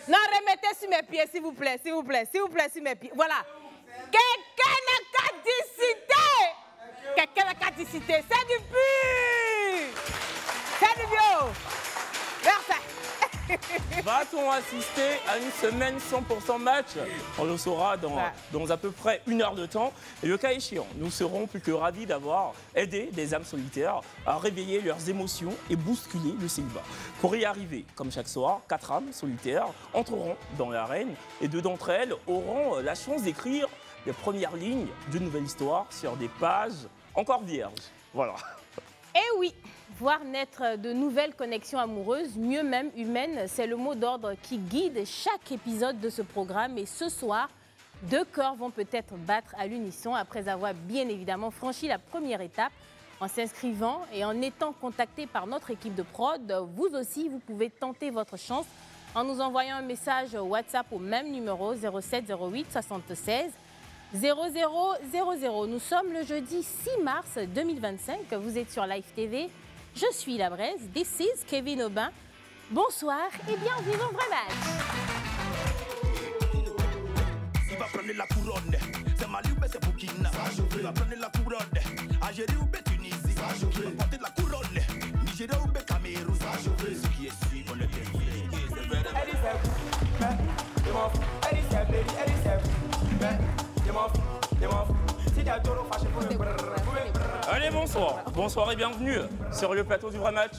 Non, remettez sur mes pieds, s'il vous plaît, s'il vous plaît, s'il vous plaît, sur mes pieds. Voilà. Quelqu'un n'a qu'à discuter. Quelqu'un n'a qu'à discuter. C'est du pur. C'est du bio. Merci. Va-t-on assister à une semaine 100% match? On le saura dans à peu près 1 heure de temps. Et le cas échéant, nous serons plus que ravis d'avoir aidé des âmes solitaires à réveiller leurs émotions et bousculer le célibat. Pour y arriver, comme chaque soir, 4 âmes solitaires entreront dans l'arène et 2 d'entre elles auront la chance d'écrire les premières lignes d'une nouvelle histoire sur des pages encore vierges. Voilà. Eh oui, voir naître de nouvelles connexions amoureuses, mieux même humaines, c'est le mot d'ordre qui guide chaque épisode de ce programme. Et ce soir, 2 cœurs vont peut-être battre à l'unisson après avoir bien évidemment franchi la première étape en s'inscrivant et en étant contacté par notre équipe de prod. Vous aussi, vous pouvez tenter votre chance en nous envoyant un message WhatsApp au même numéro 07 08 76 0000. Nous sommes le jeudi 6 mars 2025. Vous êtes sur Live TV. Je suis la Braise. This is Kevin Aubin. Bonsoir et bienvenue dans Vrai Match. Il va prendre la couronne. C'est Mali ou c'est Burkina. Il va prendre la couronne. Algérie ou Tunisie. Il va porter la couronne. Nigeria ou Cameroun. Ce qui est sûr, on est Allez, bonsoir. Bonsoir et bienvenue sur le plateau du Vrai Match,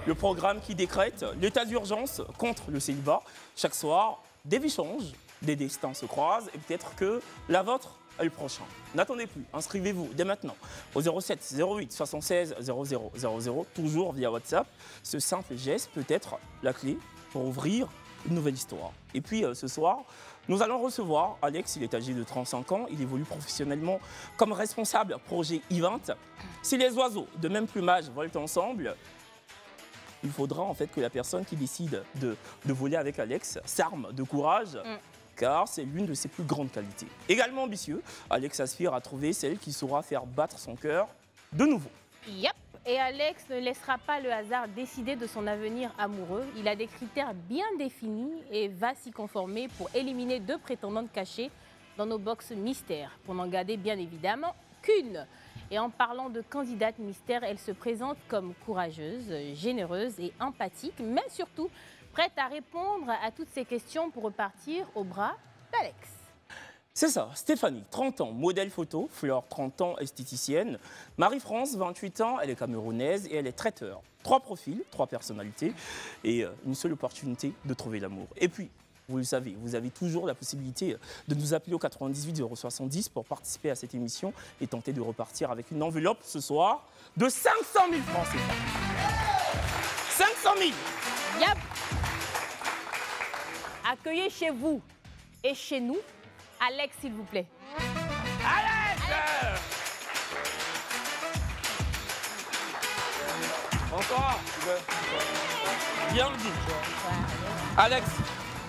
le programme qui décrète l'état d'urgence contre le célibat. Chaque soir, des vies changent, des destins se croisent et peut-être que la vôtre est le prochain. N'attendez plus, inscrivez-vous dès maintenant au 07 08 76 0000, toujours via WhatsApp. Ce simple geste peut être la clé pour ouvrir une nouvelle histoire. Et puis ce soir, nous allons recevoir Alex, il est âgé de 35 ans, il évolue professionnellement comme responsable projet Event. Si les oiseaux de même plumage volent ensemble, il faudra en fait que la personne qui décide de voler avec Alex s'arme de courage, car c'est l'une de ses plus grandes qualités. Également ambitieux, Alex aspire à trouver celle qui saura faire battre son cœur de nouveau. Yep. Et Alex ne laissera pas le hasard décider de son avenir amoureux. Il a des critères bien définis et va s'y conformer pour éliminer 2 prétendantes cachées dans nos box mystères. Pour n'en garder bien évidemment qu'une. Et en parlant de candidate mystère, elle se présente comme courageuse, généreuse et empathique, mais surtout prête à répondre à toutes ces questions pour repartir au bras d'Alex. C'est ça, Stéphanie, 30 ans, modèle photo, Fleur, 30 ans, esthéticienne, Marie-France, 28 ans, elle est camerounaise et elle est traiteur. 3 profils, 3 personnalités et une seule opportunité de trouver l'amour. Et puis, vous le savez, vous avez toujours la possibilité de nous appeler au 98 070 pour participer à cette émission et tenter de repartir avec une enveloppe ce soir de 500 000 francs CFA. 500 000. Yep. Accueillez chez vous et chez nous Alex, s'il vous plaît. Alex, Bonsoir. Bienvenue. Alex,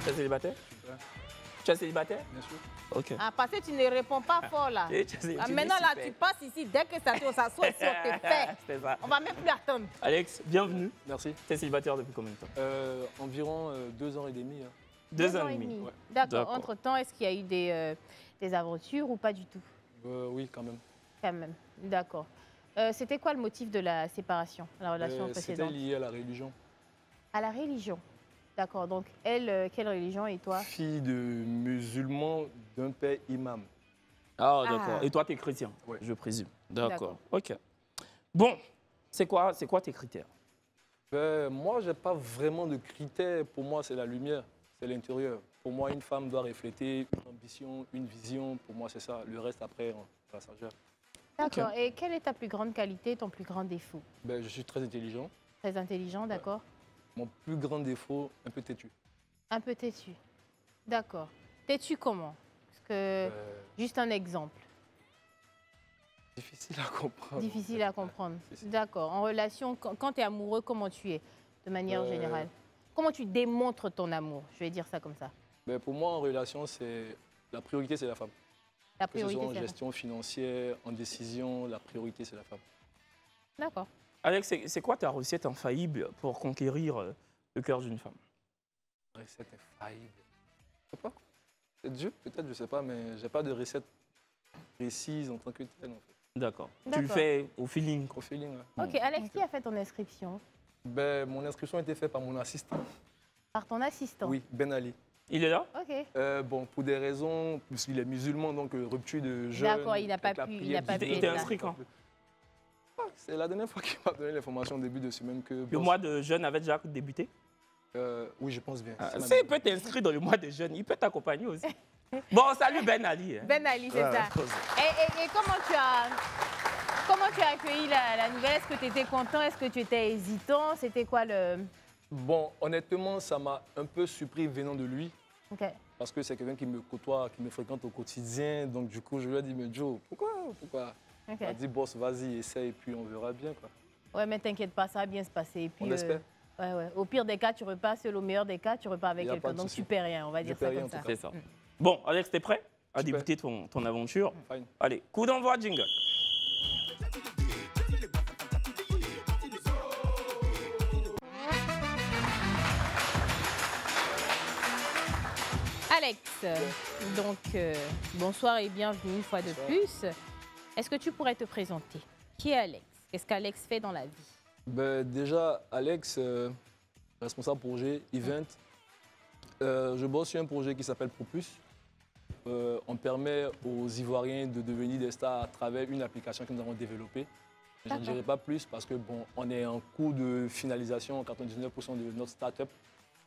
tu es célibataire? Tu es célibataire? Bien sûr. Ok. Ah, parce que tu ne réponds pas fort là. Maintenant là, tu passes ici, dès que ça s'assoit ici, on te fait. C'est ça. On va même plus attendre. Alex, bienvenue. Merci. Tu es célibataire depuis combien de temps? Environ 2 ans et demi. Hein. 2 ans et demi. Ouais. D'accord. Entre-temps, est-ce qu'il y a eu des aventures ou pas du tout? Oui, quand même. Quand même. D'accord. C'était quoi le motif de la séparation, la relation précédente? C'était lié à la religion. À la religion. D'accord. Donc, elle, quelle religion et toi? Fille de musulman d'un père imam. Ah, d'accord. Et toi, tu es chrétien, ouais. Je présume. D'accord. Ok. Bon, c'est quoi tes critères? Moi, je n'ai pas vraiment de critères. Pour moi, c'est la lumière, c'est l'intérieur. Pour moi, une femme doit refléter une ambition, une vision. Pour moi, c'est ça. Le reste, après, ça gère. D'accord. Okay. Et quelle est ta plus grande qualité, ton plus grand défaut? Je suis très intelligent. Très intelligent, d'accord. Mon plus grand défaut, un peu têtu. Un peu têtu. D'accord. Têtu comment? Parce que, juste un exemple. Difficile à comprendre. Difficile à comprendre. D'accord. En relation, quand tu es amoureux, comment tu es, de manière générale? Comment tu démontres ton amour? Je vais dire ça comme ça. Ben, pour moi, en relation, la priorité, c'est la femme. La Que ce priorité, soit en c'est la gestion financière, en décision, la priorité, c'est la femme. D'accord. Alex, c'est quoi ta recette infaillible pour conquérir le cœur d'une femme? Recette infaillible. Je sais pas. C'est dur, peut-être, je sais pas, mais j'ai pas de recette précise en tant que telle, en fait. D'accord. Tu D'accord. le fais au feeling. Au feeling, ouais. Ok, Alex, qui a fait ton inscription? Ben, mon inscription a été faite par mon assistant. Par ton assistant? Oui, Ben Ali. Il est là? Ok. Bon, pour des raisons, puisqu'il est musulman, donc rupture de jeûne. D'accord, il n'a pas pu. Il n'a pas pu Il être t'est là. inscrit quand? C'est la dernière fois qu'il m'a donné l'information au début de semaine que... Le mois de jeûne avait déjà débuté? Oui, je pense bien. S'il peut t'inscrire dans le mois de jeûne, il peut t'accompagner aussi. Bon, salut Ben Ali. Hein. Ben Ali, c'est ça. Et comment tu as accueilli la nouvelle? Est-ce que tu étais content? Est-ce que tu étais hésitant? C'était quoi le... Bon, honnêtement, ça m'a un peu surpris venant de lui. Ok. Parce que c'est quelqu'un qui me côtoie, qui me fréquente au quotidien. Donc, du coup, je lui ai dit, mais Joe, pourquoi Ok. Il m'a dit, boss, vas-y, essaye, et puis on verra bien, quoi. Ouais, mais t'inquiète pas, ça va bien se passer. Et puis, On l'espère. Ouais. Au pire des cas, tu repars seul. Au meilleur des cas, tu repars avec Y a quelqu'un. pas de Donc, souci. tu perds rien, on va Je dire perds ça rien, comme en ça. tout cas. C'est ça. Bon, Alex, t'es prêt à Super. débuter ton aventure? Fine. Allez, coup d'envoi, jingle. Alex, donc bonsoir et bienvenue une fois de plus. Est-ce que tu pourrais te présenter? Qui est Alex? Qu'est-ce qu'Alex fait dans la vie? Ben, déjà, Alex, responsable projet, event. Je bosse sur un projet qui s'appelle Propus. On permet aux Ivoiriens de devenir des stars à travers une application que nous avons développée. Je ne dirai pas plus parce que bon, on est en cours de finalisation, 99% de notre start-up.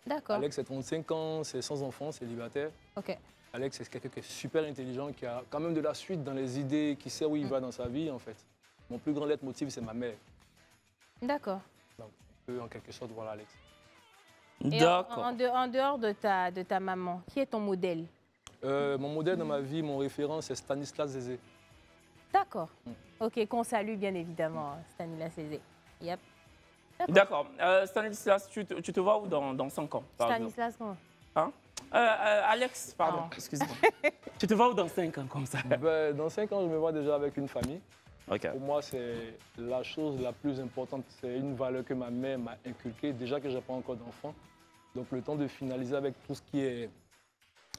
D'accord. Alex, c'est 35 ans, c'est sans enfant, célibataire. Ok. Alex, c'est quelqu'un qui est super intelligent, qui a quand même de la suite dans les idées, qui sait où il va dans sa vie, en fait. Mon plus grand leitmotiv, c'est ma mère. D'accord. Donc, un peu, en quelque sorte, voilà, Alex. Et D'accord. en dehors de ta maman, qui est ton modèle? Mon modèle dans ma vie, mon référent, c'est Stanislas Zézé. D'accord. Ok, qu'on salue bien évidemment, Stanislas Zézé. Yep. D'accord. Stanislas, tu te vois où dans 5 ans, par exemple? Stanislas, comment? Hein? Alex, pardon, Ah. excuse-moi. Tu te vois où dans 5 ans, comme ça? Ben, dans 5 ans, je me vois déjà avec une famille. Ok. Pour moi, c'est la chose la plus importante. C'est une valeur que ma mère m'a inculquée, déjà que je n'ai pas encore d'enfant. Donc, le temps de finaliser avec tout ce qui est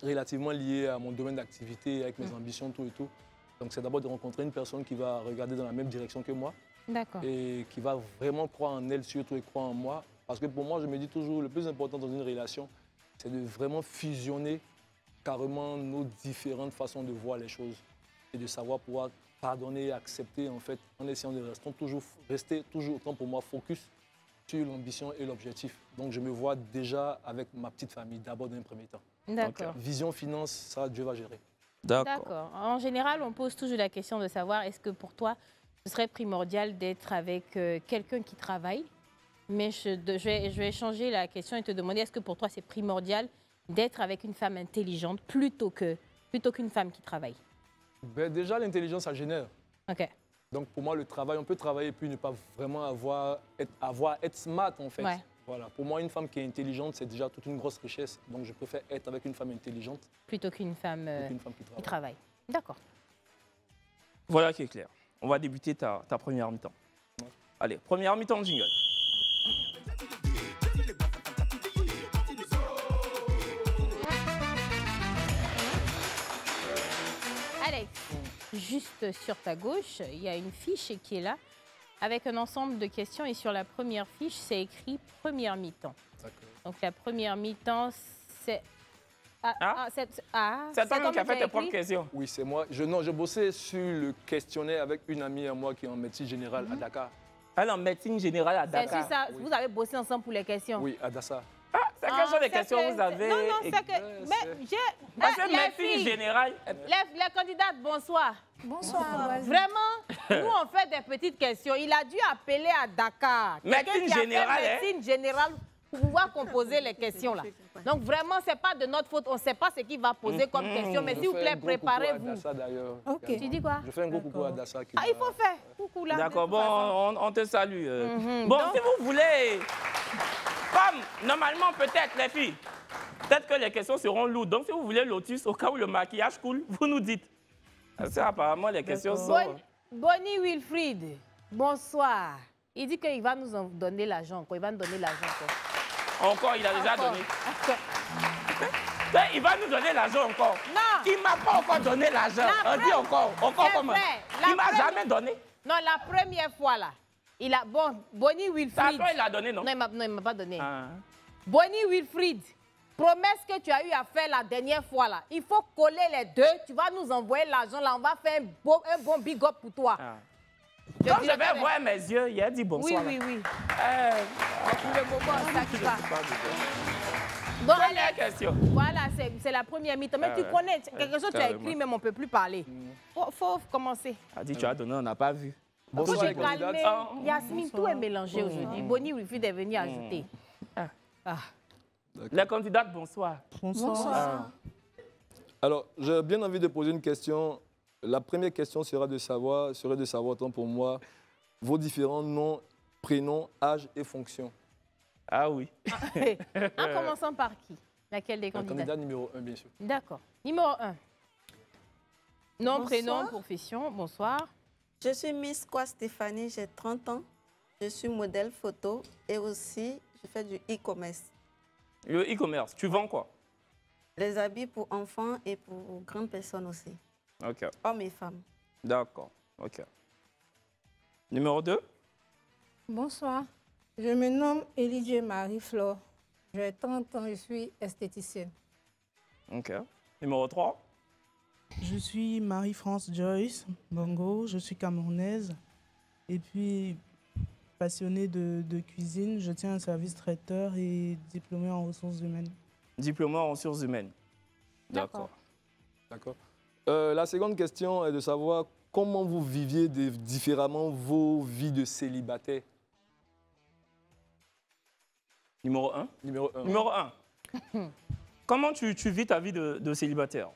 relativement lié à mon domaine d'activité, avec mes ambitions, tout et tout. Donc, c'est d'abord de rencontrer une personne qui va regarder dans la même direction que moi D'accord. et qui va vraiment croire en elle surtout et croire en moi. Parce que pour moi, je me dis toujours, le plus important dans une relation, c'est de vraiment fusionner carrément nos différentes façons de voir les choses et de savoir pouvoir pardonner et accepter, en fait, en essayant de rester toujours autant pour moi focus sur l'ambition et l'objectif. Donc, je me vois déjà avec ma petite famille, d'abord dans un premier temps. D'accord. Vision, finance, ça, Dieu va gérer. D'accord. En général, on pose toujours la question de savoir est-ce que pour toi, ce serait primordial d'être avec quelqu'un qui travaille? Mais je vais changer la question et te demander est-ce que pour toi, c'est primordial d'être avec une femme intelligente plutôt qu'une femme qui travaille? Ben, déjà, l'intelligence, ça génère. Ok. Donc, pour moi, le travail, on peut travailler puis ne pas vraiment être smart, en fait. Ouais. Voilà. Pour moi, une femme qui est intelligente, c'est déjà toute une grosse richesse. Donc, je préfère être avec une femme intelligente Plutôt qu'une femme qu'une femme qui qui travaille. travaille. D'accord. Voilà qui est clair. On va débuter ta première mi-temps. Allez, première mi-temps, jingle. Alex, juste sur ta gauche, il y a une fiche qui est là avec un ensemble de questions et sur la première fiche, c'est écrit première mi-temps. D'accord. Donc la première mi-temps, c'est... C'est toi-même qui as fait tes propres questions. Oui, c'est moi. Je bossais sur le questionnaire avec une amie à moi qui est en médecine générale à Dakar. Elle est en médecine générale à C'est Dakar. sur ça, Oui. vous avez bossé ensemble pour les questions? Oui, à Dassa. C'est quelles sont les c'est questions que- que vous avez? Non, non, et- c'est que... Ouais, Mais j'ai... Parce que les médecine filles, générale... les candidates, bonsoir. Bonsoir. vas-y. Vraiment, nous on fait des petites questions. Il a dû appeler à Dakar. Médecine Quelqu'un qui a fait générale, hein? médecine générale pour pouvoir composer les questions là. Donc vraiment, c'est pas de notre faute. On ne sait pas ce qu'il va poser comme question, mais s'il vous plaît, préparez-vous. Okay. Tu dis quoi? Je fais un gros coucou à Dassa. Ah, il faut faire. Coucou là. D'accord, bon, on te salue. Bon, Donc, si vous voulez, comme normalement peut-être les filles, peut-être que les questions seront lourdes. Donc si vous voulez Lotus, au cas où le maquillage coule, vous nous dites. Parce que apparemment les questions sont... Bonnie Wilfried, bonsoir. Il dit qu'il va nous en donner l'argent. Il va nous donner l'argent. Encore, il a déjà donné. Il va nous donner l'argent encore. Non. Il ne m'a pas encore donné l'argent. On dit encore. Encore comment? Il ne m'a jamais donné. Non, la première fois là. Il a... Bon, Bonnie Wilfried. Toi, il l'a donné, non? Non, il ne m'a pas donné. Ah. Bonnie Wilfried, promesse que tu as eu à faire la dernière fois là. Il faut coller les deux. Tu vas nous envoyer l'argent là. On va faire un bon big up pour toi. Ah. Quand je vais voir mes yeux, il a dit bonsoir. Oui. Le bobo, ça qui va. Donc, première question. Voilà, c'est la première mi-temps. Mais tu connais, quelque chose que tu as écrit, même on ne peut plus parler. Faut commencer. A dit, tu as donné, on n'a pas vu. Bonsoir, j'ai calmé. Yasmine, tout est mélangé aujourd'hui. Bonnie Wilfried est venue ajouter. Les candidates, bonsoir. Bonsoir. Alors, j'ai bien envie de poser une question. La première question serait de savoir, tant pour moi, vos différents noms, prénoms, âge et fonctions. Ah oui. En commençant par qui? Laquelle des Le candidats? candidat numéro 1, bien sûr. D'accord. Numéro 1. Nom, Bonsoir. prénom, profession. Bonsoir. Je suis Miss Kwa Stéphanie, j'ai 30 ans. Je suis modèle photo et aussi je fais du e-commerce. Le e-commerce, tu vends quoi? Les habits pour enfants et pour grandes personnes aussi. Ok. Hommes et femmes. D'accord. Ok. Numéro 2? Bonsoir, je me nomme Elijah Marie-Flore. J'ai 30 ans, je suis esthéticienne. Ok. Numéro 3? Je suis Marie-France Joyce Bongo, je suis camerounaise et puis passionnée de cuisine. Je tiens un service traiteur et diplômée en ressources humaines. Diplômé en ressources humaines. D'accord. D'accord. La seconde question est de savoir comment vous viviez différemment vos vies de célibataire. Numéro 1? Numéro 1. Numéro 1. Comment tu vis ta vie de célibataire?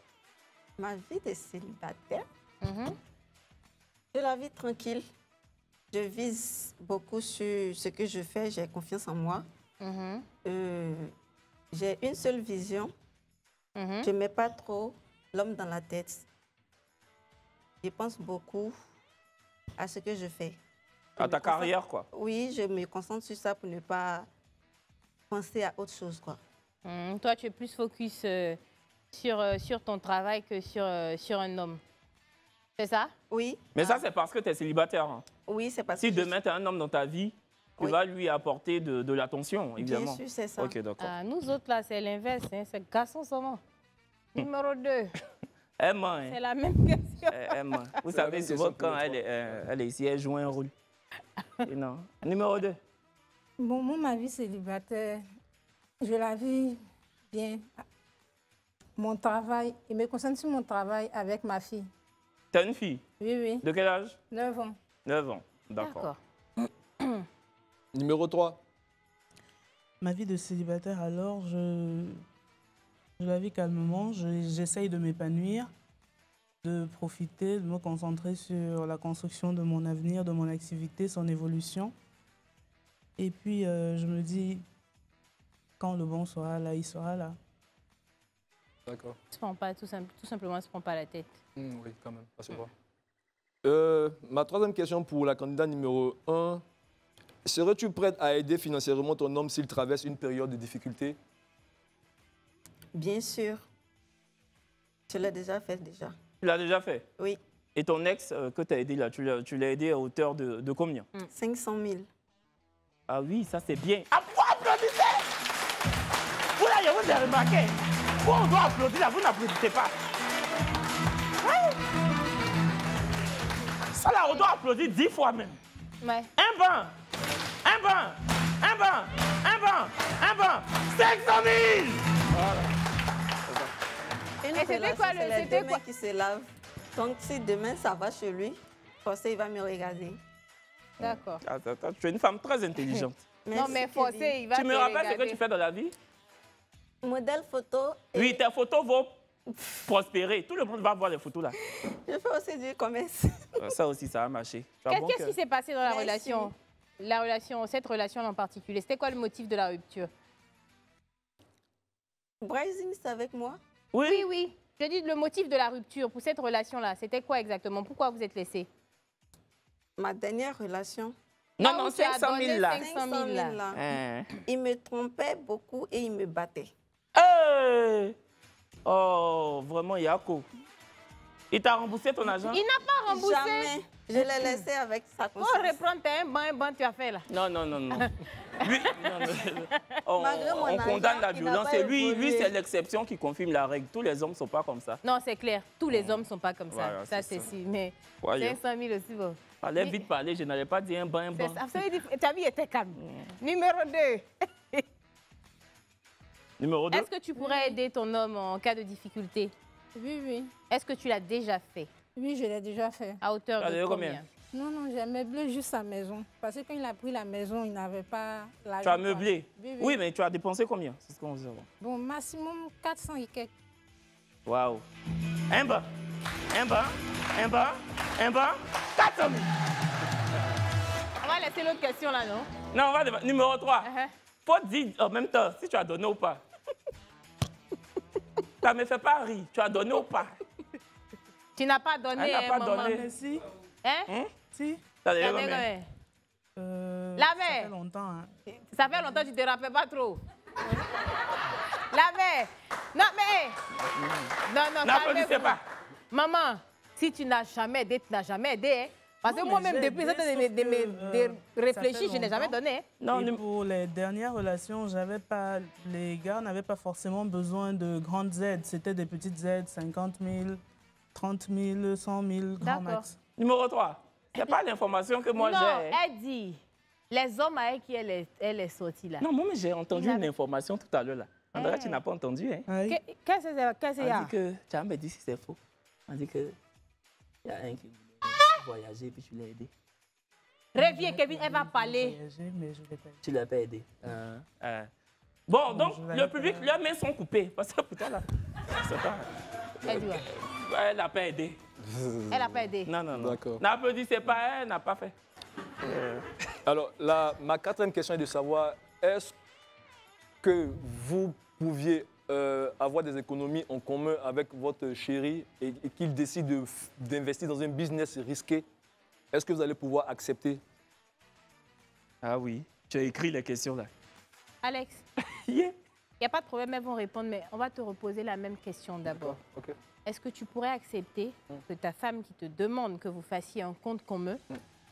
Ma vie de célibataire, je la vis tranquille. Je vise beaucoup sur ce que je fais, j'ai confiance en moi. J'ai une seule vision. Je ne mets pas trop l'homme dans la tête. Je pense beaucoup à ce que je fais. À ta carrière, quoi? Oui, je me concentre sur ça pour ne pas penser à autre chose, quoi. Toi, tu es plus focus sur ton travail que sur un homme. C'est ça? Oui. Mais ça, c'est parce que tu es célibataire. Hein. Oui, c'est parce si que... Si demain, tu as un homme dans ta vie, tu vas lui apporter de l'attention, évidemment. Bien sûr, c'est ça. Ok, d'accord. Nous autres, là, c'est l'inverse. Hein, c'est garçon seulement. Numéro 2. Emma, c'est la même question. Emma. Vous savez, souvent, quand elle est ici, elle joue un rôle. Et non. Numéro 2. Bon, moi, ma vie célibataire, je la vis bien. Mon travail, il me concentre sur mon travail avec ma fille. Tu as une fille? Oui. De quel âge? 9 ans. 9 ans, d'accord. Numéro 3. Ma vie de célibataire, alors, je la vis calmement. J'essaye de m'épanouir, de profiter, de me concentrer sur la construction de mon avenir, de mon activité, son évolution. Et puis, je me dis, quand le bon sera là, il sera là. D'accord. Tout simplement, ne se prend pas la tête. Oui, quand même, ça se voit. Ma troisième question pour la candidate numéro 1. Serais-tu prête à aider financièrement ton homme s'il traverse une période de difficulté? Bien sûr. Je l'ai déjà fait déjà. Tu l'as déjà fait? Oui. Et ton ex que tu as aidé là, tu l'as aidé à hauteur de combien? 500 000. Ah oui, ça c'est bien. Ah, vous applaudissez! Vous là, je vous ai remarqué. Vous, on doit applaudir là, vous n'applaudissez pas. Ça là, on doit applaudir 10 fois même. Ouais. Un banc, 500 000! Voilà. Et c'était quoi le deux mains qui se lavent. Donc si demain ça va chez lui, forcément il va me regarder. D'accord. Attends, tu es une femme très intelligente. Non, mais forcé, il va Tu te me rappelles ce que regarder. tu fais dans la vie? Modèle photo. Et Oui, tes photos vont prospérer. Tout le monde va voir les photos là. je fais aussi du commerce. Ça aussi, ça a marché. Tu as bon Qu'est-ce cœur. qui s'est passé dans la Merci. relation? Cette relation en particulier, c'était quoi le motif de la rupture? Bryson, c'est avec moi. Oui, oui. Je dis le motif de la rupture pour cette relation-là, c'était quoi exactement? Pourquoi vous êtes laissés? Ma dernière relation. Non, Là non, où tu as 500 000 donné là. 500 000 là. là. Hein. Il me trompait beaucoup et il me battait. Hey! Oh, vraiment, Yako. Il t'a remboursé ton argent? Il n'a pas remboursé. Jamais. Je l'ai laissé avec sa Pour conscience. reprendre, t'as un banc, tu as fait là. Non, non, non, non. Lui, non, non. On, Malgré mon on argent, condamne la il n'a violence. pas Et lui, évolué. c'est l'exception qui confirme la règle. Tous les hommes ne sont pas comme ça. Non, c'est clair. Tous les hommes ne sont pas comme ça. Voilà, Ça, c'est c'est ça. si. Mais Voyons. 500 000 aussi, bon. Fallait vite parler, je n'allais pas dire un bain, un C'est bain. ça. Ça veut dire que ta vie était calme. Numéro 2. Numéro 2. Est-ce que tu pourrais aider ton homme en cas de difficulté? Oui, oui. Est-ce que tu l'as déjà fait? Oui, je l'ai déjà fait. À hauteur Allez, de combien? combien? Non, non, j'ai meublé juste sa maison. Parce que quand il a pris la maison, il n'avait pas l'argent. Tu as meublé? Oui, oui. Oui, mais tu as dépensé combien? C'est ce qu'on veut savoir. Bon, maximum 400 et quelques. Waouh. Un bas, un bas, un bas, un bas, 400 000. On va laisser l'autre question là, non? Non, on va débattre. Numéro 3. Uh-huh. Faut dire en même temps si tu as donné ou pas. Ça ne me fait pas rire. Tu as donné ou pas? Tu n'as pas donné, Elle n'a pas maman. donné. Mais si, Hein? si. Ça devait Ça fait combien? combien? La La Ça mère. fait longtemps. Hein. Ça fait longtemps que tu ne te rappelles pas trop. La mère. Non, mais. Non, non, N'applaudissez calmez-vous. pas. Maman, si tu n'as jamais aidé, tu n'as jamais aidé. Hein? Parce que Non, moi-même, mais j'ai depuis ça, aidé, de sauf que, réfléchir, ça je n'ai fait jamais longtemps. donné. Hein? Non, Et pour les dernières relations, les gars n'avaient pas forcément besoin de grandes aides. C'était des petites aides, 50 000, 30 000, 100 000, grand D'accord. max. Numéro 3. C'est pas l'information que moi Non, j'ai. elle dit, les hommes avec qui elle est sortie là. Non, moi, mais j'ai entendu Il une avait- information tout à l'heure là. André, Eh. tu n'as pas entendu, hein? Aïe. Qu'est-ce que c'est? On dit que, tu as me dit si c'est faux. On dit que il y a un qui voulait voyager puis tu l'as aidé. Reviens, Kevin, elle va parler. Voyager, mais je l'ai pas. Tu l'as pas aidé. Bon, donc je l'avais le public, pas- leurs mains sont coupées. Parce que pour toi là, c'est pas. Elle dit, ouais. Elle n'a pas aidé. Elle n'a pas aidé. Non, non, non. D'accord. N'applaudissez pas, elle n'a pas fait. Alors, ma quatrième question est de savoir, est-ce que vous pouviez avoir des économies en commun avec votre chéri et qu'il décide d'investir dans un business risqué? Est-ce que vous allez pouvoir accepter? Ah oui. Tu as écrit les questions là. Alex, Yeah. il n'y a pas de problème, elles vont répondre, mais on va te reposer la même question d'abord. Ok. Est-ce que tu pourrais accepter que ta femme qui te demande que vous fassiez un compte commun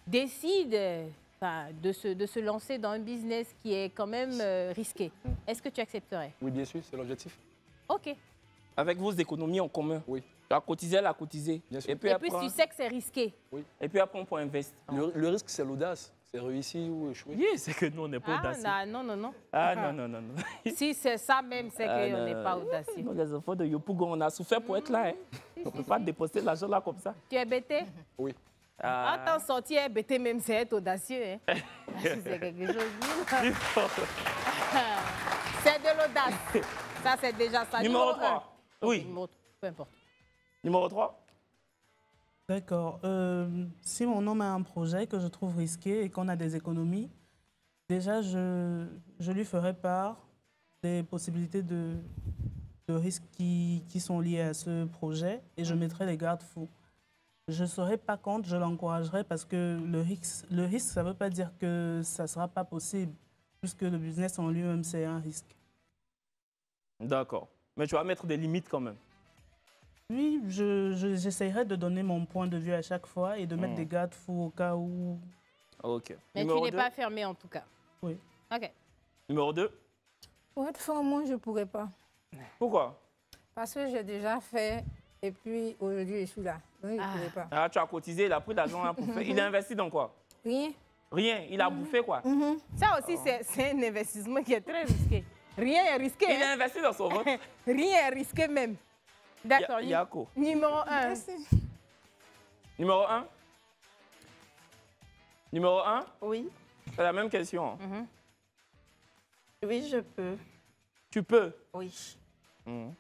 décide de se lancer dans un business qui est quand même risqué? Est-ce que tu accepterais? Oui, bien sûr, c'est l'objectif. OK. Avec vos économies en commun. Oui. Tu as cotisé, elle a cotisé. Bien sûr. Et puis, Et après, puis tu sais que c'est risqué. et puis après, on peut investir. Le risque, c'est l'audace. C'est réussir ou échouer. Oui, c'est que nous, on n'est pas Ah audacieux. non, non, non. Ah non, non, non, non. Si c'est ça même, c'est Ah, qu'on non, n'est non. pas audacieux. Nous, les enfants de Yopougon, on a souffert pour être là. Hein. On ne peut pas déposer l'argent là comme ça. Tu es bêté? Oui. Ah, t'en sortir bêté même, c'est être audacieux. Hein? C'est quelque chose. C'est de l'audace. Ça, c'est déjà ça. Numéro un. 3. Oui. Numéro 3, peu importe. Numéro 3. D'accord. Si mon homme a un projet que je trouve risqué et qu'on a des économies, déjà, je lui ferai part des possibilités de risques qui sont liés à ce projet et je mettrai les garde-fous. Je ne serai pas contre, je l'encouragerai parce que le risque, ça ne veut pas dire que ça ne sera pas possible, puisque le business en lui-même, c'est un risque. D'accord. Mais tu vas mettre des limites quand même. Oui, j'essaierai de donner mon point de vue à chaque fois et de mettre des garde-fous au cas où. Ok. Mais Numéro tu n'es 2. pas fermé en tout cas. Oui. OK. Numéro 2. Pour être franc, moi, je ne pourrais pas. Pourquoi? Parce que j'ai déjà fait et puis aujourd'hui, je suis là. Donc, je ne pourrais pas. Ah, tu as cotisé, il a pris l'argent hein, pour faire. Il a investi dans quoi? Rien. Rien. Il a bouffé quoi? Ça aussi, c'est un investissement qui est très risqué. Rien n'est risqué. Il a Hein? investi dans son ventre. Rien n'est risqué même. D'accord. Yako. Numéro 1. Numéro 1. Numéro 1. Oui. C'est la même question. Oui, je peux. Tu peux. Oui. Mhm.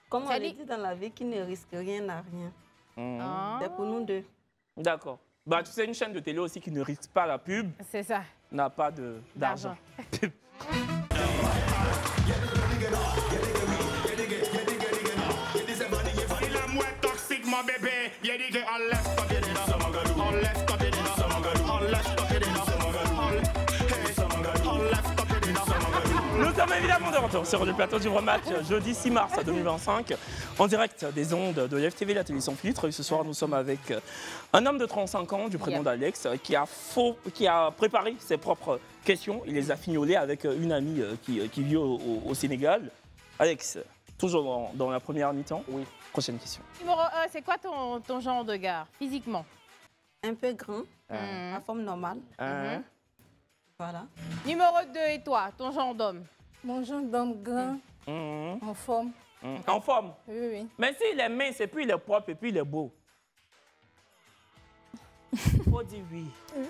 Comme on Ça le dit- dit dans la vie, qui ne risque rien n'a rien. Mhm. Ah, C'est pour nous deux. D'accord. Bah, tu sais, une chaîne de télé aussi qui ne risque pas la pub c'est ça, n'a pas d'argent. d'argent. Il est moins toxique, mon bébé. Y'a dit qu'on laisse taper des dents. On laisse taper des dents. On laisse taper des dents. On laisse taper des dents. Nous sommes évidemment de retour sur le plateau du rematch jeudi 6 mars 2025 en direct des ondes de l'FTV, la télé sans filtre. Et ce soir, nous sommes avec un homme de 35 ans du prénom d'Alex qui a préparé ses propres questions. Il les a fignolées avec une amie qui vit au Sénégal. Alex, toujours dans la première mi-temps. Oui. Prochaine question. Numéro 1, c'est quoi ton genre de gars, physiquement? Un peu grand, Mhm. à forme normale. Hein? Voilà. Numéro 2, et toi, ton genre d'homme? Mon genre d'homme grand, Mhm. en forme. Mhm. En forme. Oui, oui. Mais s'il est mince et puis il est propre et puis il est beau. Faut dire oui.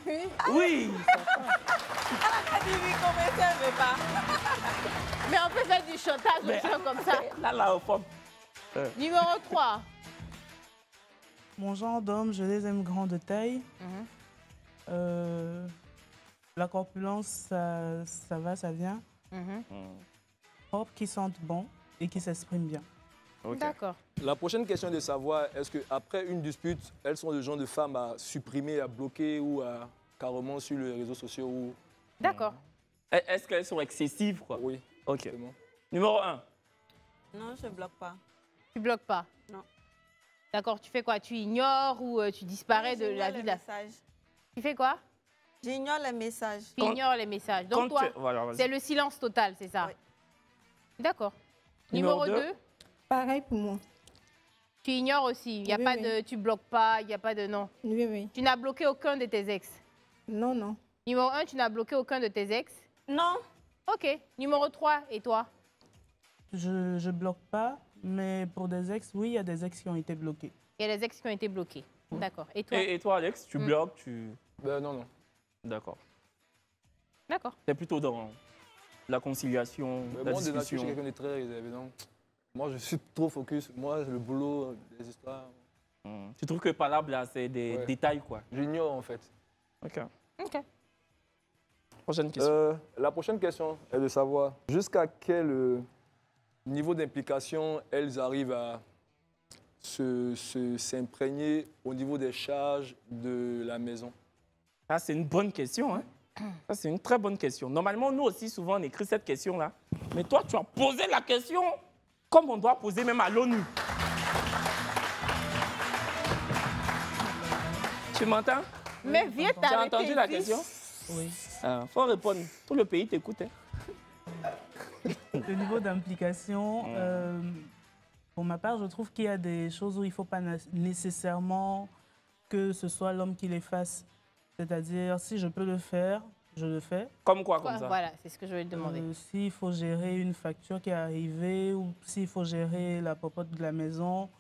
Oui. Oui. Mais on peut faire du chantage Mais- aux gens comme ça. Là, en forme. Numéro 3. Mon genre d'homme, je les aime grands de taille. La corpulence, ça va, ça vient. Propre, qui sentent bon et qui s'expriment bien. Ok. D'accord. La prochaine question est de savoir, est-ce qu'après une dispute, elles sont le genre de femmes à supprimer, à bloquer ou à carrément sur les réseaux sociaux ou... D'accord. Est-ce qu'elles sont excessives, quoi? Oui, Ok. c'est bon. Numéro 1. Non, je bloque pas. Tu bloques pas? Non. D'accord, tu fais quoi? Tu ignores ou tu disparais de la vie de la... Tu fais quoi? J'ignore les messages. Tu ignores les messages. Donc toi, Voilà, vas-y. c'est le silence total, c'est ça? Oui. D'accord. Numéro Numéro deux. 2, Pareil pour moi. tu ignores aussi. Il y a Oui, pas oui. de... Tu bloques pas, il n'y a pas de... Non. Oui, oui. Tu n'as bloqué aucun de tes ex. Non, non. Numéro 1, tu n'as bloqué aucun de tes ex. Non. Ok. Numéro 3, et toi? Je bloque pas, mais pour des ex, oui, il y a des ex qui ont été bloqués. Il y a des ex qui ont été bloqués. D'accord. Et toi? Et toi, Alex, tu bloques, tu... Non, non. D'accord. D'accord. T'es plutôt dans la conciliation, Mais la moi, de nature, je discussion. suis quelqu'un de très réservé. Donc, moi, je suis trop focus. Moi, le boulot, les histoires, Tu trouves que palabre, là, c'est des Ouais. détails, quoi. j'ignore en fait. Ok. Ok. Prochaine question. La prochaine question est de savoir jusqu'à quel niveau d'implication elles arrivent à s'imprégner au niveau des charges de la maison. Ah, c'est une bonne question, hein? Ça, c'est une très bonne question. Normalement, nous aussi, souvent, on écrit cette question-là. Mais toi, tu as posé la question comme on doit poser même à l'ONU. Tu m'entends? Mais viens Tu as t'arrêter entendu la ici. question? Oui. Faut répondre. Tout le pays t'écoute. Hein? Le niveau d'implication, pour ma part, je trouve qu'il y a des choses où il ne faut pas nécessairement que ce soit l'homme qui les fasse. C'est-à-dire, si je peux le faire, je le fais. Comme quoi, comme ça? Voilà, c'est ce que je vais te demander. S'il faut gérer une facture qui est arrivée ou s'il faut gérer la popote de la maison,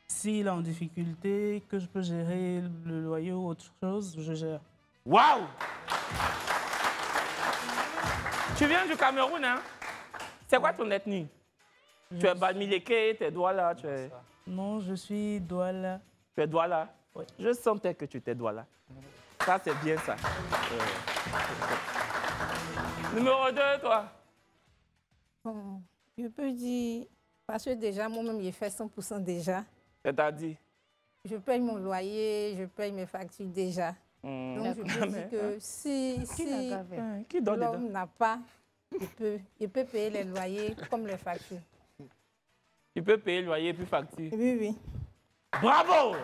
s'il est en difficulté, que je peux gérer le loyer ou autre chose, je gère. Waouh! Tu viens du Cameroun, hein? C'est quoi ton ethnie? Tu es Bamileke, tes doigts là, tu es... Non, je suis Douala. Tu es Douala? Oui. Je sentais que tu étais Douala. Ça, c'est bien ça. Numéro 2, toi? Bon, je peux dire, parce que déjà, moi-même, j'ai fait 100% déjà. C'est-à-dire? Je paye mon loyer, je paye mes factures déjà. Donc, je peux dire que si Qui donne dedans? l'homme n'a pas, il peut payer les loyers comme les factures. Tu peux payer le loyer puis facture. Oui, oui. Bravo!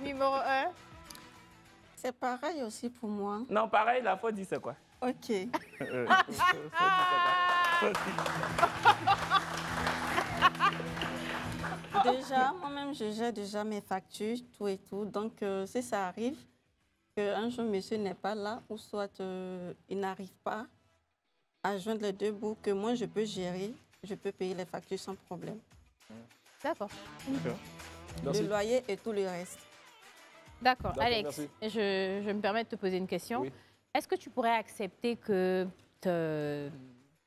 Numéro 1. C'est pareil aussi pour moi. Non, pareil, la faute dit c'est quoi? Ok. Déjà, moi-même, je gère déjà mes factures, tout et tout. Donc, si ça arrive qu'un jour, monsieur n'est pas là, ou soit il n'arrive pas à joindre les deux bouts que moi, je peux gérer, je peux payer les factures sans problème. D'accord. Merci. Le loyer et tout le reste. D'accord. D'accord, Alex, merci. je me permets de te poser une question. Oui. Est-ce que tu pourrais accepter que,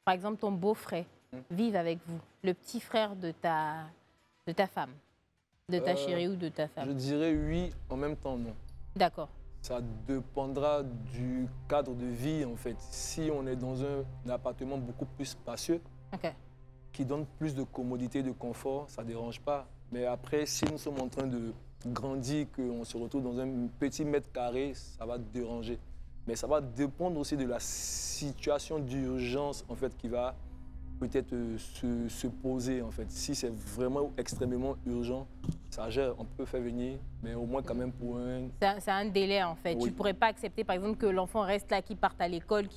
par exemple, ton beau-frère vive avec vous, le petit frère de ta femme, de ta chérie ou de ta Je femme? dirais oui, en même temps non. D'accord. Ça dépendra du cadre de vie en fait. Si on est dans un appartement beaucoup plus spacieux, Ok. qui donne plus de commodité, de confort, ça ne dérange pas. Mais après, si nous sommes en train de grandir, qu'on se retrouve dans un petit mètre carré, ça va déranger. Mais ça va dépendre aussi de la situation d'urgence en fait, qui va peut-être se poser. En fait. Si c'est vraiment extrêmement urgent, ça gère, on peut faire venir, mais au moins quand même pour un... C'est un délai, en fait. Oui. Tu ne pourrais pas accepter, par exemple, que l'enfant reste là, qu'il parte à l'école,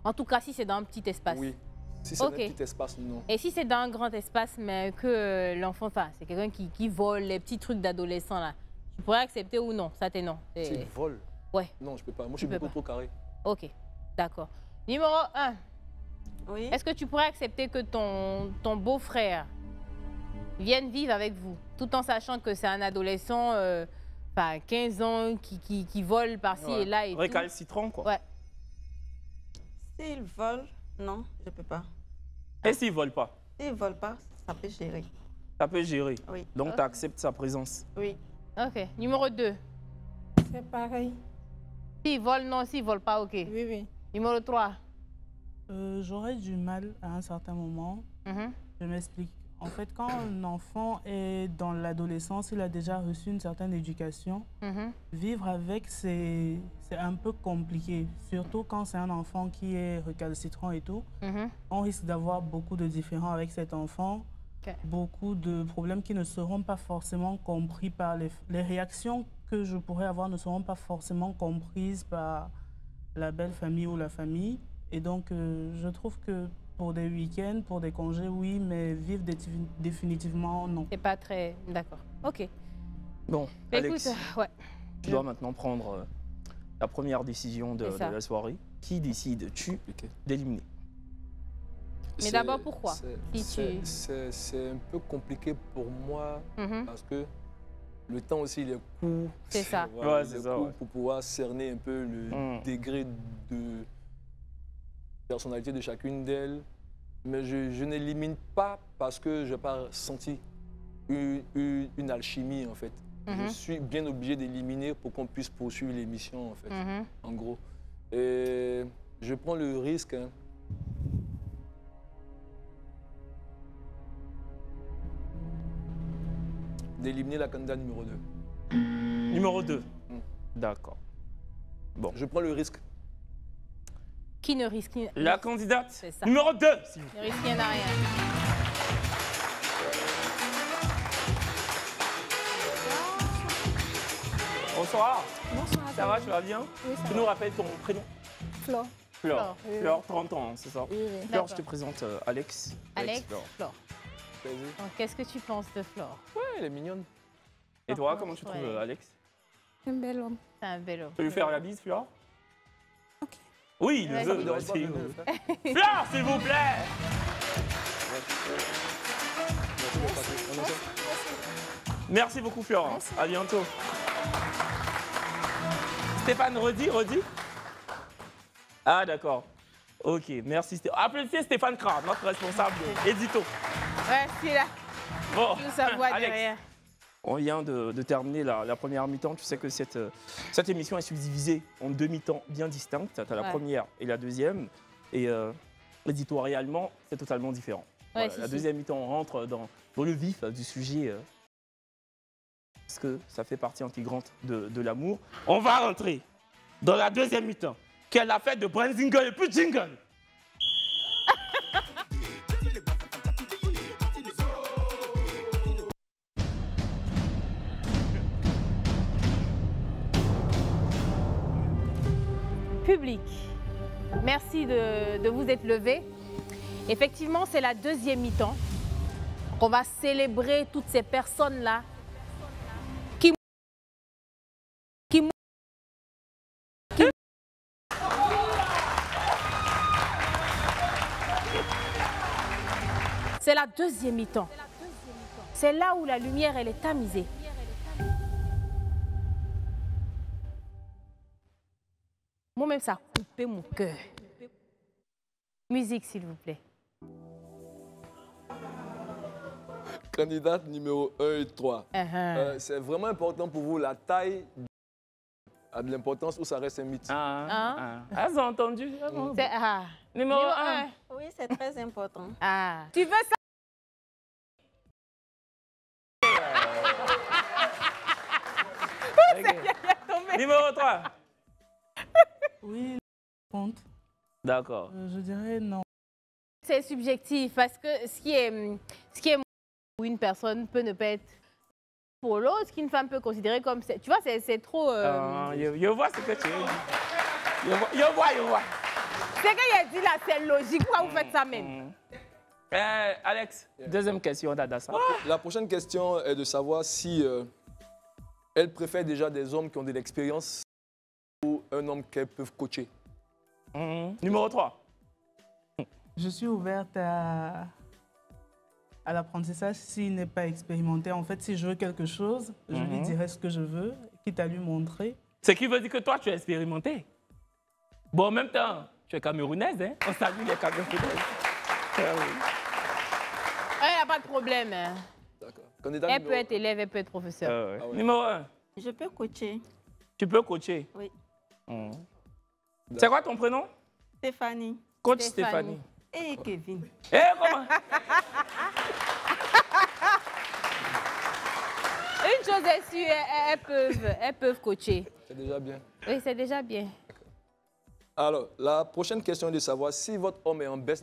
En tout cas, si c'est dans un petit espace. Oui, si c'est Ok. un petit espace, non. Et si c'est dans un grand espace, mais que l'enfant, enfin, c'est quelqu'un qui vole les petits trucs d'adolescent, là, tu pourrais accepter ou non? Ça, t'es non. C'est vol. Ouais. Non, je peux pas. Moi, je suis peux beaucoup pas. trop carré. Ok, d'accord. Numéro 1. Oui. Est-ce que tu pourrais accepter que ton beau-frère vienne vivre avec vous, tout en sachant que c'est un adolescent, 15 ans, qui vole par-ci et là et tout? Récalcitrant, quoi. Ouais. S'il vole, non, je ne peux pas. Et s'il ne vole pas? S'il ne vole pas, ça peut gérer. Ça peut gérer. Oui. Donc, tu acceptes sa présence. Oui. Ok. Numéro 2. C'est pareil. S'il vole, non. S'il vole pas, ok. Oui, oui. Numéro 3. J'aurais du mal à un certain moment. Mhm. Je m'explique. En fait, quand un enfant est dans l'adolescence, il a déjà reçu une certaine éducation. Mhm. Vivre avec, c'est un peu compliqué. Surtout quand c'est un enfant qui est récalcitrant et tout. Mhm. On risque d'avoir beaucoup de différends avec cet enfant. Ok. Beaucoup de problèmes qui ne seront pas forcément compris par les réactions que je pourrais avoir ne seront pas forcément comprises par la belle famille ou la famille. Et donc, je trouve que pour des week-ends, pour des congés, oui, mais vivre définitivement, non. C'est pas très... D'accord. Ok. Bon, Bah, Alex, écoute, ouais. tu dois maintenant prendre la première décision de C'est ça. la soirée. Qui décides-tu d'éliminer? Mais C'est- d'abord, pourquoi? C'est un peu compliqué pour moi Mhm. parce que le temps aussi, il est court. C'est ça. Ouais, il c'est est ça, court ouais. pour pouvoir cerner un peu le degré de personnalité de chacune d'elles. Mais je n'élimine pas parce que je n'ai pas senti une alchimie, en fait. Mhm. Je suis bien obligé d'éliminer pour qu'on puisse poursuivre l'émission, en fait, Mhm. en gros. Et je prends le risque, hein, d'éliminer la candidate numéro 2. Numéro 2. D'accord. Je prends le risque. Qui ne risque rien? La candidate C'est ça. numéro 2. Ne risque rien à rien. Bonsoir. Bonsoir. Ça va, tu vas bien? Oui, ça Tu va. nous rappelles ton prénom? Flore. Flore. Oui. Flore, 30 ans, c'est ça? Oui, oui. Flore, je te D'accord. présente Alex. Alex, Flore. Flore. Vas-y. Donc, qu'est-ce que tu penses de Flore? Ouais, elle est mignonne. Et toi, comment tu trouves Ouais. Alex? Un bel homme. C'est un bel homme. Tu veux lui faire la bise, Flore? Ok. Oui, Ouais, le ça me dérange pas, vas-y. je vais le faire. Flore, s'il vous plaît! Merci beaucoup, Flore. À bientôt. Stéphane, redis. Ah, d'accord. Ok, merci. Applaudissez Stéphane Kra, notre responsable édito. Ouais, c'est là. Bon, Tout sa voix Alex, derrière. on vient de terminer la première mi-temps. Tu sais que cette émission est subdivisée en deux mi-temps bien distinctes. Tu as la Ouais. première et la deuxième. Et éditorialement, c'est totalement différent. Ouais, Voilà, si, la si. deuxième mi-temps, on rentre dans le vif du sujet. Parce que ça fait partie intégrante de l'amour. On va rentrer dans la deuxième mi-temps. Quelle a fait de Brand Jingle et plus Jingle. Public, merci de vous être levé. Effectivement, c'est la deuxième mi-temps. On va célébrer toutes ces personnes-là qui... C'est la deuxième mi-temps. C'est là où la lumière, elle est tamisée. Moi-même, ça a coupé mon cœur. Musique, s'il vous plaît. Candidate numéro 1 et 3. C'est vraiment important pour vous, la taille a de l'importance ou ça reste un mythe? Elles ont entendu. Numéro 1. Oui, c'est très important. Tu veux ça? Numéro 3. Oui, compte. D'accord. Je dirais non. C'est subjectif parce que ce qui est pour une personne peut ne pas être pour l'autre, ce qu'une femme peut considérer comme... Tu vois, c'est trop... Je vois ce que tu veux dire. Je vois. C'est qu'il a dit là, c'est logique. Pourquoi vous faites ça même? Alex, deuxième question d'Adassa. La prochaine question est de savoir si elle préfère déjà des hommes qui ont de l'expérience ou un homme qu'elles peuvent coacher. Numéro 3. Je suis ouverte à l'apprentissage s'il n'est pas expérimenté. En fait, si je veux quelque chose, je lui dirai ce que je veux, quitte à lui montrer. Ce qui veut dire que toi, tu es expérimenté. Bon, en même temps, tu es camerounaise, hein? On salue les Camerounaises. Il n'y a pas de problème. D'accord. Elle peut être élève, elle peut être professeur. Numéro 1. Je peux coacher. Tu peux coacher? Oui. C'est quoi ton prénom? Stéphanie. Coach Stéphanie. Et Kevin. Comment? Une chose est sûre, elles peuvent coacher. C'est déjà bien. Oui, c'est déjà bien. Alors, la prochaine question est de savoir si votre homme est en baisse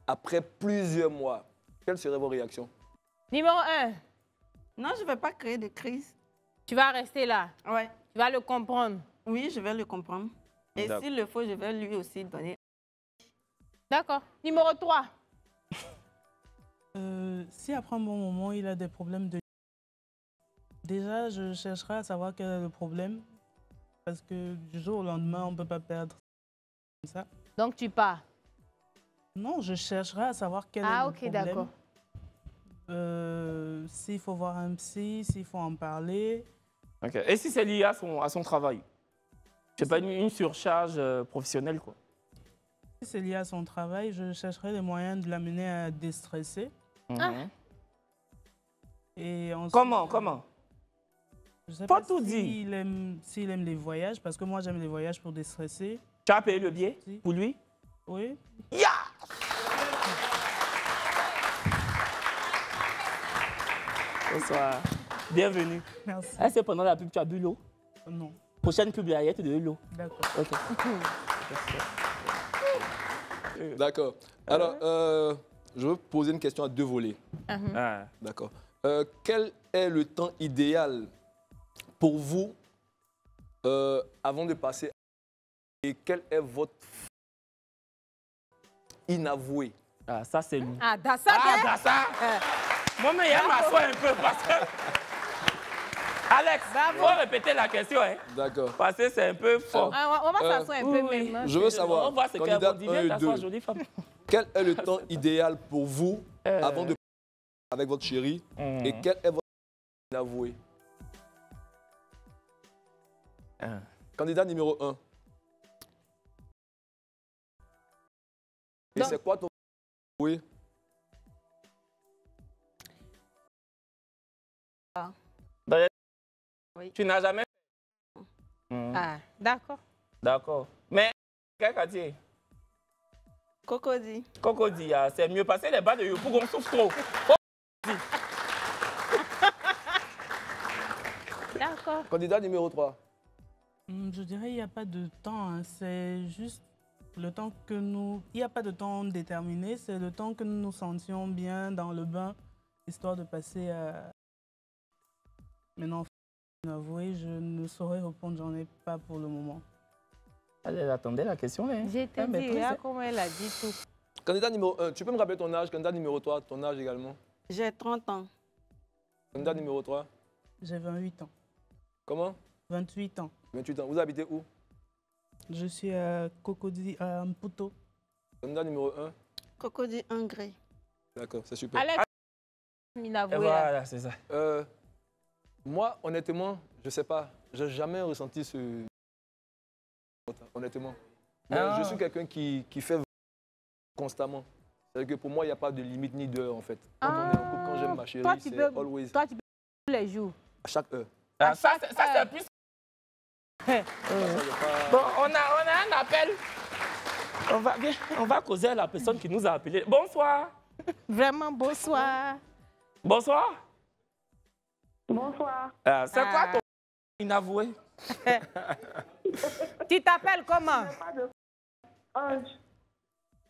après plusieurs mois, quelles seraient vos réactions? Numéro 1. Non, je ne vais pas créer de crise. Tu vas rester là. Ouais. Tu vas le comprendre. Oui, je vais le comprendre. Et s'il le faut, je vais lui aussi donner. D'accord. Numéro 3. Si après un bon moment, il a des problèmes de... Déjà, je chercherai à savoir quel est le problème. Parce que du jour au lendemain, on ne peut pas perdre comme ça. Donc tu pars? Non, je chercherai à savoir quel est le problème. Ah, ok, d'accord. S'il faut voir un psy, s'il faut en parler. Okay. Et si c'est lié à son travail? C'est pas une surcharge professionnelle, quoi? Si c'est lié à son travail, je chercherai les moyens de l'amener à déstresser. Et ensuite, Comment? Je sais pas pas tout s'il aime les voyages, parce que moi j'aime les voyages pour déstresser. Tu as payé le billet pour lui? Oui. Yeah! Bonsoir. Bienvenue. Merci. C'est pendant la pub, tu as bu l'eau? Non. Prochaine pub, il y a de l'eau. D'accord. Ok. D'accord. Alors, je veux poser une question à deux volets. D'accord. Quel est le temps idéal pour vous avant de passer et quel est votre inavoué? Ça, c'est lui. Dassa, Moi-même, il m'assoit un peu parce que... Alex, il faut répéter la question. Hein? D'accord. Parce que c'est un peu fort. On va s'asseoir un peu même. Je veux savoir, On voit ce qu'elle dit. Viens t'asseoir, jolie femme. Quel est le temps idéal pour vous avant de passer avec votre chérie et quel est votre inavoué? Candidat numéro 1. Et c'est quoi ton inavoué? Oui. Tu n'as jamais D'accord. D'accord. Mais, quel quartier? Cocody. Cocody, c'est mieux passer les bas de pour qu'on souffre trop. D'accord. Candidat numéro 3. Je dirais qu'il n'y a pas de temps. Hein. C'est juste le temps que nous... Il n'y a pas de temps déterminé. C'est le temps que nous nous sentions bien dans le bain, histoire de passer à... Maintenant, avouer, je ne saurais répondre, j'en ai pas pour le moment. Elle attendait la question. Hein. J'ai été dit, comment elle a dit tout. Candidat numéro 1, tu peux me rappeler ton âge? Candidat numéro 3, ton âge également? J'ai 30 ans. Candidat numéro 3? J'ai 28 ans. Comment? 28 ans. 28 ans. Vous habitez où? Je suis à Cocody, à Mputo. Candidat numéro 1? Cocody Ingré. D'accord, c'est super. Alex, inavoué. Voilà, c'est ça. Moi, honnêtement, je ne sais pas. Je n'ai jamais ressenti ce... honnêtement. Mais je suis quelqu'un qui fait constamment. C'est-à-dire que pour moi, il n'y a pas de limite ni d'heure, en fait. Quand on est en couple, quand j'aime ma chérie, c'est always. Toi, tu peux tous les jours. À chaque heure. Ça, c'est plus. Bon, on a un appel. On va causer à la personne qui nous a appelé. Bonsoir. Vraiment, bonsoir. Bonsoir. Bonsoir. C'est quoi ton inavoué? Tu t'appelles comment? Ange.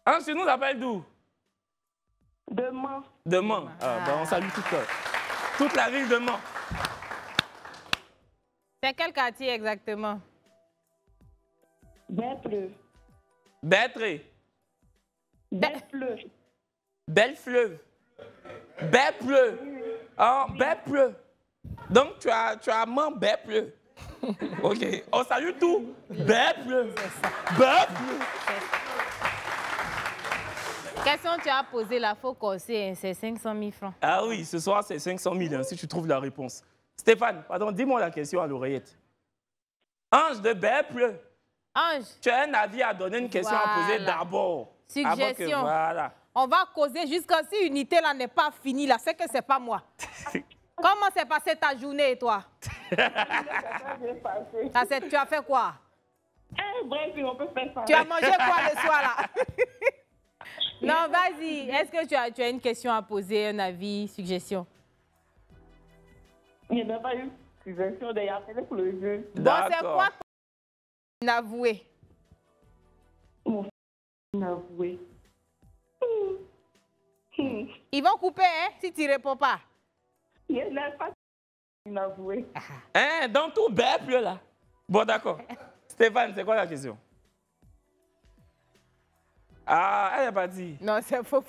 Ange, tu nous appelles d'où? Demain. Demain. On salue toute la ville de Mans. C'est quel quartier exactement? Belle-Fleuve. Bêtré. Belle-Fleuve. Belle-Fleuve. Belle-Fleuve. Oh, Belle-Fleuve. Donc, tu as Mans, Belle-Fleuve. OK. On salue tout. Belle-Fleuve. Belle-Fleuve. Question tu as posé là, faut corser, c'est 500 000 francs. Ah oui, ce soir, c'est 500 000 hein, si tu trouves la réponse. Stéphane, pardon, dis-moi la question à l'oreillette. Ange de Belle-Fleuve. Ange. Tu as un avis à donner, une question à poser d'abord. Suggestion. Voilà. On va causer jusqu'à si unité là n'est pas finie là, c'est que c'est pas moi. Comment s'est passée ta journée et toi? Tu as fait quoi? Bref, on peut faire ça. Tu as mangé quoi le soir là? Non, vas-y. Est-ce que tu as une question à poser, un avis, suggestion? Il n'y a pas eu suggestion d'ailleurs pour le jeu. Bon, c'est quoi ton inavoué? Mon inavoué. Ils vont couper, hein, si tu ne réponds pas. Il n'a pas inavoué. Hein, dans tout Belle-Fleuve là. Bon, d'accord. Stéphane, c'est quoi la question? Ah, elle n'a pas dit. Non, c'est faux.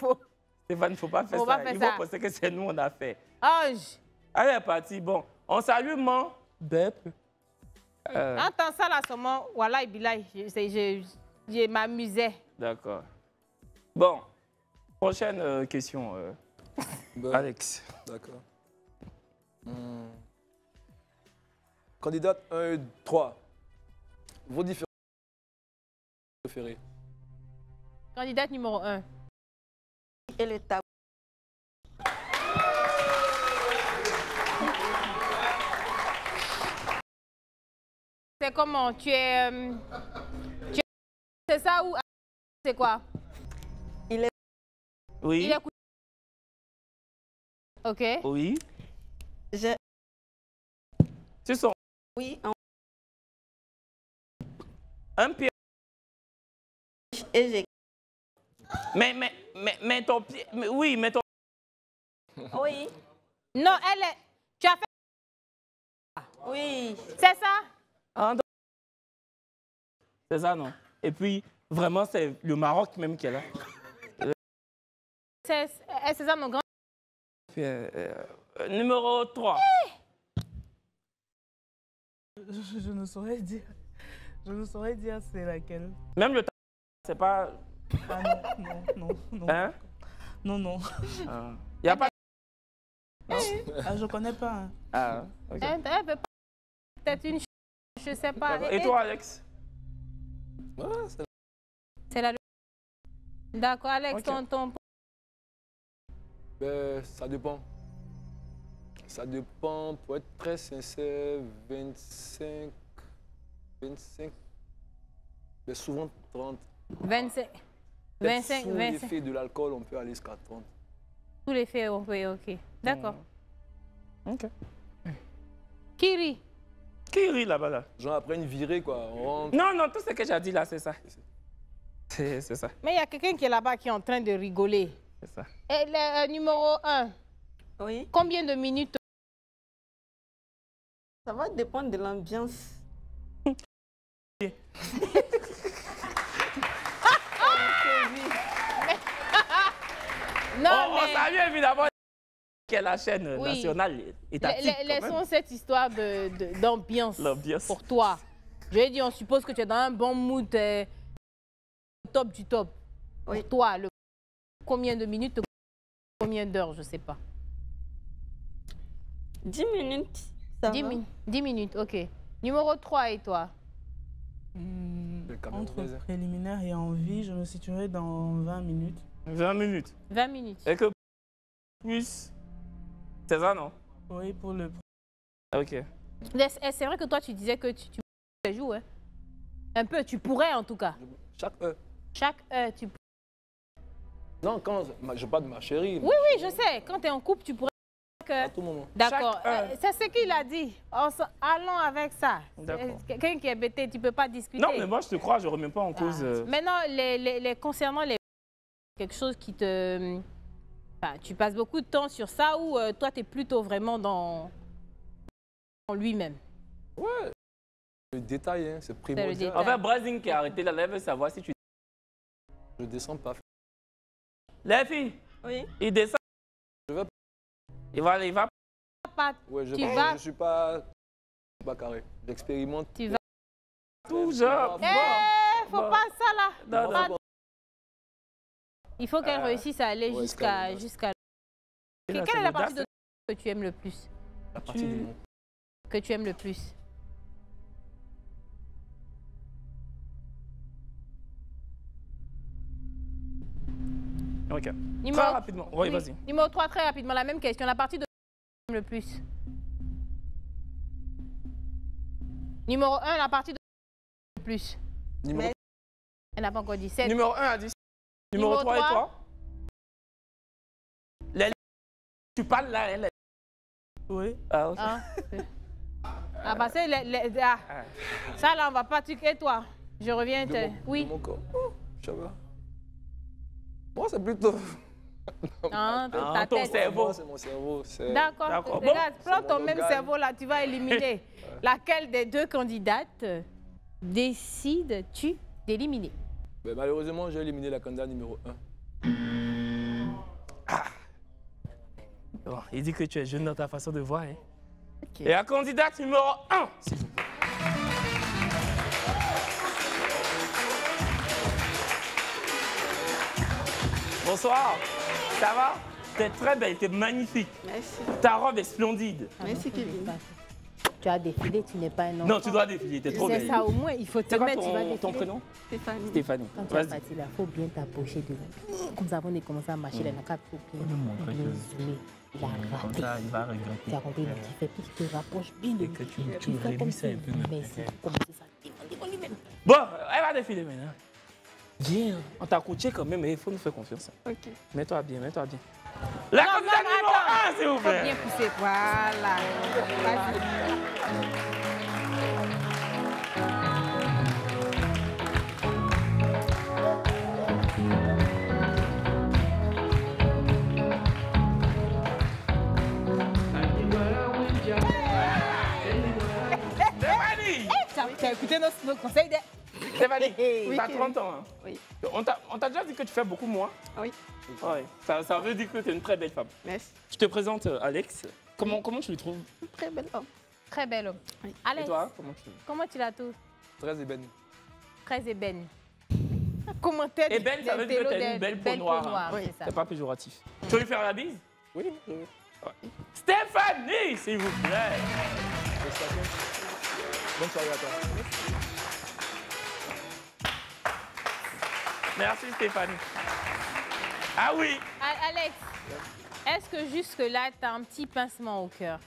Stéphane, il ne faut pas faire ça. Ils vont penser que c'est nous, on a fait. Ange. Elle est partie. Bon, on salue Mans, Belle-Fleuve. Entends ça là, seulement, voilà, Bilal, je m'amusais. D'accord. Bon, prochaine question, Alex. D'accord. Candidate 1 et 3. Vos différents préférés. Candidate numéro 1. Et le tabou. C'est comment? C'est ça ou c'est quoi? Il est... Oui. Il est OK. Oui. J'ai... Tu sens Oui, un pied. et j'ai... Mais ton pied... Oui, mais ton... Oui. Non, elle est... Tu as fait... Oui. C'est ça? C'est ça, non? Et puis, vraiment, c'est le Maroc même qui est là. C'est ça, mon grand... Puis, numéro 3. Je ne saurais dire. Je ne saurais dire c'est laquelle. Même le temps, c'est pas... Ah non. Hein? Non. Il n'y a pas... Ah, je connais pas. Hein. Ah, ok. Elle veut pas... Peut-être une... Je sais pas. Et toi, Alex? Ouais, c'est la... D'accord, Alex, Okay. ton... Ben, ça dépend. Ça dépend, pour être très sincère, 25, mais souvent 30. 25. Peut-être 25, sous 25. l'effet de l'alcool, on peut aller jusqu'à 30. Tous les faits, oui, OK. D'accord. Ok. Qui rit? Qui rit là-bas, là? Genre après une virée, quoi. On rentre. Non, tout ce que j'ai dit là, c'est ça. C'est ça. Mais il y a quelqu'un qui est là-bas qui est en train de rigoler. C'est ça. Et le numéro 1, Oui. combien de minutes? Ça va dépendre de l'ambiance. Non, On salue évidemment qui est la chaîne Oui. nationale étatique. Laissons cette histoire d'ambiance L'ambiance. pour toi. Je vais dire, on suppose que tu es dans un bon mood, top du top. Oui. Pour toi, combien de minutes, combien d'heures, je ne sais pas. 10 minutes, ça 10 va. 10 minutes, OK. Numéro 3 et toi? Entre préliminaire et envie, je me situerai dans 20 minutes. 20 minutes. 20 minutes. Et que plus. C'est ça, non? Oui, pour le... Ok. C'est vrai que toi, tu disais que tu joues, hein? Un peu, tu pourrais en tout cas. Chaque heure. Chaque heure, tu pourrais. Non, quand je parle de ma chérie. Oui, oui, je sais. Quand tu es en couple, tu pourrais. À tout moment. D'accord. C'est ce qu'il a dit. Allons avec ça. Quelqu'un qui est bêté, tu ne peux pas discuter. Non, mais moi, je te crois, je ne remets pas en cause. Maintenant, concernant les... quelque chose qui te... Enfin, tu passes beaucoup de temps sur ça ou toi, tu es plutôt vraiment dans lui-même? Ouais. Le détail, hein, c'est primordial. En fait, Brazing qui a arrêté la lèvre, savoir si tu... Je descends pas. Les filles? Oui. Il descend. Je vais... Il va... Pas... Ouais, je suis pas carré. J'expérimente. Tu vas... Toujours. Faut pas ça là. Non, non. Il faut qu'elle réussisse à aller jusqu'à... Quelle est la partie de que tu aimes le plus? La partie du monde. Que tu aimes le plus? Ok. Numéro... Très rapidement. Oui, vas-y. Numéro 3, très rapidement, la même question. La partie de que tu aimes le plus? Numéro 1, la partie de le plus. Numéro... Elle n'a pas encore dit 7. Numéro 1 à 10. Numéro 3 et 3. Tu parles là, elle. Oui. Ah, ok. Parce que ça là, on va pas tuer toi. Je reviens. Oui. De mon corps. Ça va. Moi, c'est plutôt... ta ton tête. cerveau. Moi, c'est mon cerveau. D'accord. Regarde, prends ton même cerveau là, tu vas éliminer. Laquelle des deux candidates décides-tu d'éliminer? Ben, malheureusement, j'ai éliminé la candidate numéro 1. Bon, il dit que tu es jeune dans ta façon de voir. Hein. Okay. Et la candidate numéro 1, s'il vous plaît. Bonsoir, ça va? T'es très belle, t'es magnifique. Merci. Ta robe est splendide. Merci, Kevin. Tu as défilé, tu n'es pas un enfant. Non, tu dois défiler, t'es trop belle. C'est ça, au moins, il faut te mettre, tu vas défiler. Ton prénom? Stéphanie. Stéphanie. Quand tu es parti là, il faut bien t'approcher de nous. Comme ça, on est commencé à marcher là, il faut bien zoomer. Il a raté. Ça, il va regretter. Tu as compris, tu fais plus, tu te rapproches bien de lui. Que tu réduis ça un peu. Mais c'est commencer ça, défendre lui-même. Bon, elle va défiler maintenant. Viens, on t'a coaché quand même, mais il faut nous faire confiance. Ok. Mets-toi bien, mets-toi bien. La candidate numéro 1, s'il vous plaît. Bien poussé, voilà. Tu as écouté nos conseils de... Stéphanie, tu as 30 ans. Hein? Oui. On t'a déjà dit que tu fais beaucoup moins. Oui. Ouais. Ça veut dire que tu es une très belle femme. Merci. Je te présente Alex. Comment tu le trouves? Très bel homme. Très bel homme. Oui. Alex, et toi, comment tu la trouves? Très ébène. Très ébène. Commentaire ébène, ça veut dire que tu as une belle peau noire. Oui, c'est pas péjoratif. Tu veux lui faire la bise? Oui. Ouais. Stéphanie, s'il vous plaît. Bonne soirée à toi. Merci Stéphanie. Ah oui. Alex, est-ce que jusque-là, tu as un petit pincement au cœur?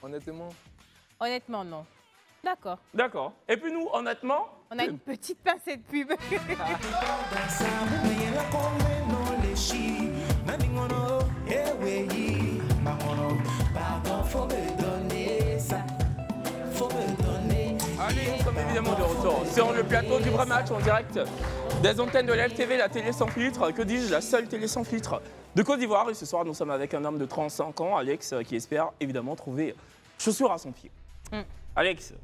Honnêtement. Honnêtement, non. D'accord. D'accord. Et puis nous, honnêtement... On a une petite pincée de pub. Allez, nous sommes évidemment de retour sur le plateau du vrai match en direct des antennes de LTV, la télé sans filtre, que dis-je, la seule télé sans filtre de Côte d'Ivoire. Et ce soir, nous sommes avec un homme de 35 ans, Alex, qui espère évidemment trouver chaussures à son pied. Alex,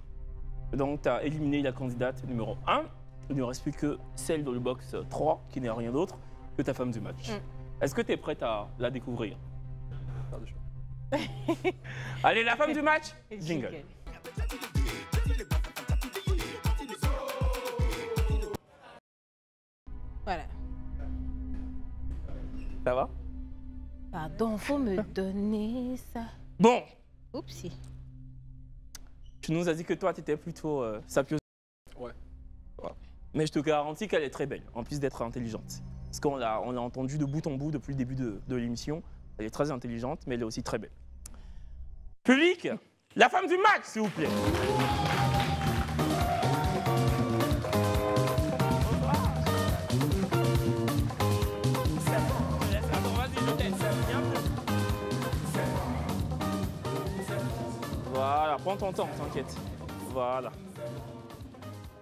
donc tu as éliminé la candidate numéro 1. Il ne reste plus que celle dans le box 3, qui n'est rien d'autre que ta femme du match. Est-ce que tu es prête à la découvrir? Allez, la femme du match, jingle. Voilà. Ça va? Pardon, faut me donner ça. Bon. Oupsie. Tu nous as dit que toi, tu étais plutôt sapio. Ouais. Mais je te garantis qu'elle est très belle, en plus d'être intelligente. Parce qu'on l'a entendu de bout en bout depuis le début de l'émission. Elle est très intelligente, mais elle est aussi très belle. Public, la femme du match, s'il vous plaît. Voilà, prends ton temps, t'inquiète. Voilà.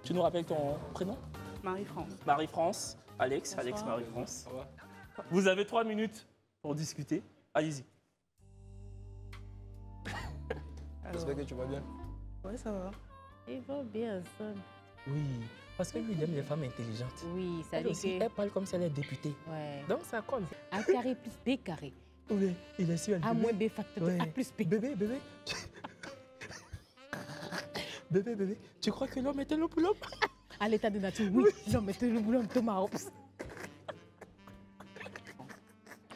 Tu nous rappelles ton prénom? Marie-France. Marie-France, Alex, Bonsoir. Alex, Marie-France. Vous avez 3 minutes pour discuter. Allez-y. J'espère que tu vas bien. Ouais, ça va. Il va bien, ça. Oui, parce que lui, il aime les femmes intelligentes. Oui, ça Elle dit aussi, que... elle parle comme si elle est députée. Ouais. Donc ça colle. A carré plus B carré. Oui, il est sûr. A moins B facteur de A plus B. Bébé, bébé. Bébé, tu crois que l'homme était le pour l'homme? À l'état de nature, oui. L'homme était le boulot de Thomas Hobbes.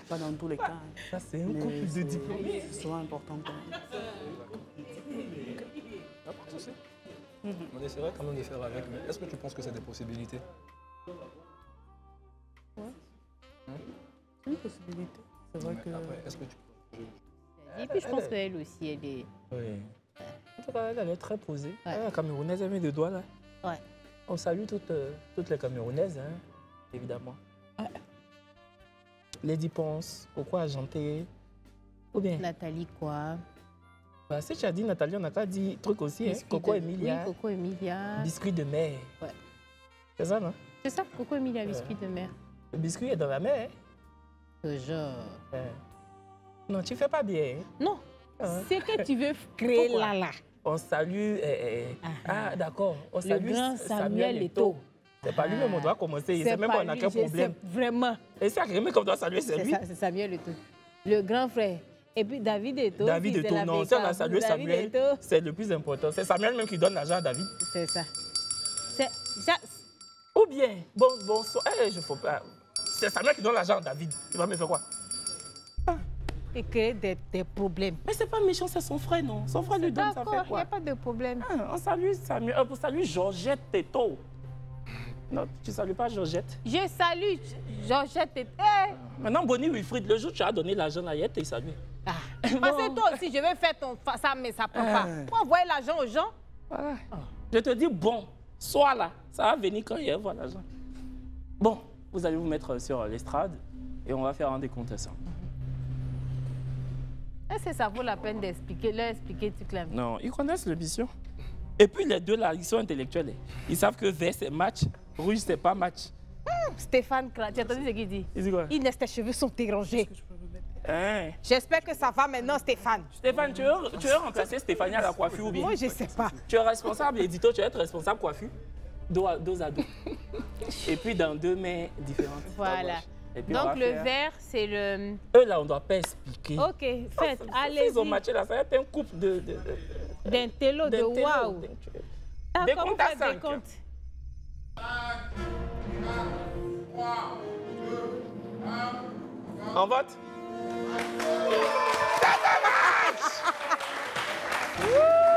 Pas dans tous les cas. Ça, c'est un couple de diplômés. C'est souvent important quand même. Ah, pas de souci. On essaierait quand même de faire avec, mais est-ce que tu penses que c'est des possibilités? C'est une possibilité. C'est vrai que... Après, est-ce que tu... Et puis je pense qu'elle aussi, elle est... Oui. En tout cas, elle est très posée. Ouais. La Camerounaise, elle met deux doigts là. Ouais. On salue toutes les Camerounaises, hein, évidemment. Ouais. Lady Ponce, Coco Argenté, ou bien... Nathalie quoi? Bah, si tu as dit Nathalie, on n'a qu'à dire truc aussi, hein. Coco Emilia. Oui, Coco Emilia. Biscuit de mer. Ouais. C'est ça, non? C'est ça, Coco Emilia, biscuit de mer. Le biscuit est dans la mer. Toujours. Hein. Non, tu fais pas bien. Non, Hein? c'est que tu veux créer Pourquoi? là. On salue... d'accord. On Le salue grand Samuel Eto'o. C'est pas lui-même, on doit commencer. Il sait même pas on a quel problème. Vraiment. Et c'est agréé qu'on doit saluer, c'est lui. C'est Samuel Eto'o. Le grand frère. Et puis David Eto'o. David Eto'o, non. Si on a salué Samuel, Eto'o. c'est le plus important. C'est Samuel même qui donne l'argent à David. C'est ça. Ou bien, bonsoir. Je faut pas. C'est Samuel qui donne l'argent à David. Il va me faire quoi? Et créer des problèmes. Mais c'est pas méchant, c'est son frère, non? Son frère lui donne, ça D'accord, fait il n'y quoi? a pas de problème. On salue Samuel, on salue Georgette Eto'o. Non, tu salues pas Georgette? Je salue Georgette Eto'o. Maintenant, Bonnie Wilfried, le jour où tu as donné l'argent à Yette, il salue. Parce que toi aussi, je vais faire ça, mais ça prend pas. Pour envoyer l'argent aux gens. Voilà. Je te dis, bon, sois là. Ça va venir quand il y a l'argent. Bon, vous allez vous mettre sur l'estrade et on va faire un décompte à ça. Est-ce que ça vaut la peine d'expliquer, leur expliquer toute la vie? Non, ils connaissent l'émission. Et puis les deux là, ils sont intellectuels. Ils savent que vert c'est match, rouge c'est pas match. Stéphane, tu as entendu ce qu'il dit? Il dit quoi? Inès, tes cheveux sont dérangés. Hein? J'espère que ça va maintenant, Stéphane. Stéphane, tu veux remplacer Stéphanie à la coiffure ou bien? Moi, je sais pas. Tu es responsable édito, tu vas être responsable coiffure, dos à dos. Et puis dans deux mains différentes. Voilà. Et puis on va Donc le faire- vert, c'est le... Eux là, on ne doit pas expliquer. Ok, faites, Ils ont allez-y. matché là, ça va être un couple D'un télo de d'intello. waouh. D'accord, Décompte vous à faites 5. des comptes. On vote?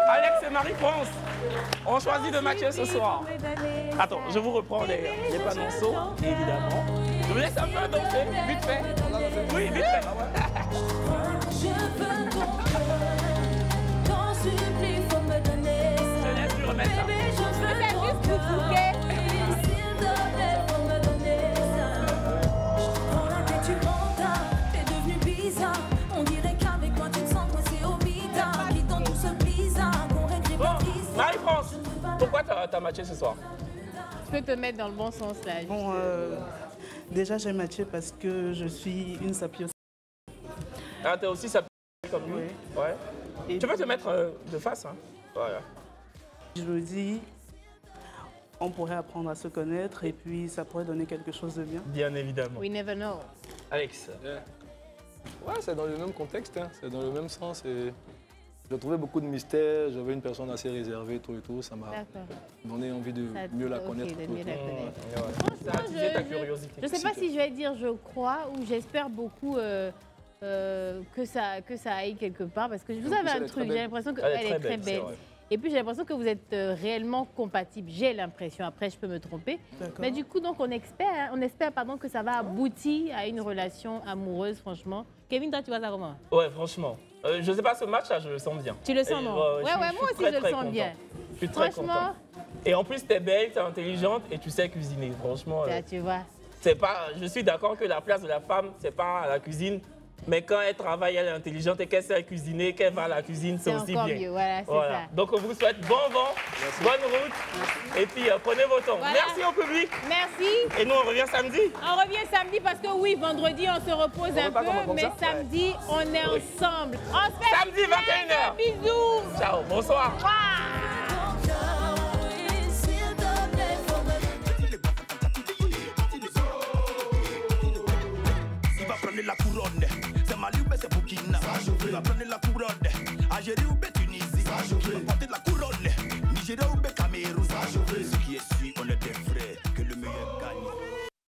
Alex et Marie-France ont choisi de matcher ce soir. Attends, je vous reprends les panonceaux, évidemment. Je vous laisse un peu danser, vite fait. Oui, vite fait. Je laisse lui remettre ça. Bon, Marie-France, pourquoi t'as matché ce soir? Je peux te mettre dans le bon sens là. Bon, déjà j'ai matché parce que je suis une sapieuse. Ah, t'es aussi ça comme lui? Oui. Ouais. Et Tu peux te mettre de face, hein? Voilà. je me dis, on pourrait apprendre à se connaître et puis ça pourrait donner quelque chose de bien. Bien évidemment. We never know. Alex. Ouais, c'est dans le même contexte, hein. C'est dans le même sens. Et j'ai trouvé beaucoup de mystères, j'avais une personne assez réservée, tout et tout. Ça m'a D'accord. donné envie de Ça- mieux la ok, connaître. de tout et mieux la tout. connaître. Ça a attisé ta curiosité. Je ne sais pas si je vais dire je crois ou j'espère beaucoup que ça aille quelque part parce que vous En avez plus, un elle est truc, très j'ai l'impression Elle est qu'elle est très très belle, c'est belle. vrai. Et puis j'ai l'impression que vous êtes réellement compatibles. J'ai l'impression, après je peux me tromper. Mais du coup, donc on espère que ça va aboutir à une relation amoureuse, franchement. Kevin, toi tu vois ça comment? Ouais, franchement. Je sais pas, ce match là, je le sens bien. Tu le sens, non? Ouais, moi aussi je le sens bien. Je suis très content. Et en plus, t'es belle, t'es intelligente et tu sais cuisiner, franchement. Tu vois. Je suis d'accord que la place de la femme, c'est pas à la cuisine. Mais quand elle travaille, elle est intelligente et qu'elle sait cuisiner, qu'elle va à la cuisine, c'est aussi bien. Mieux, voilà, ça. Donc on vous souhaite bon vent, bonne route. Et puis prenez vos temps. Voilà. Merci au public. Merci. Et nous, on revient samedi. On revient samedi parce que oui, vendredi, on se repose un peu. Mais samedi, on est ensemble. On se fait samedi, 21h. Bisous. Ciao, bonsoir. La couronne, c'est Mali ou c'est Burkina. Tu vas prendre la couronne, Algérie ou Tunisie. Tu vas porter la couronne, Nigeria ou Cameroun.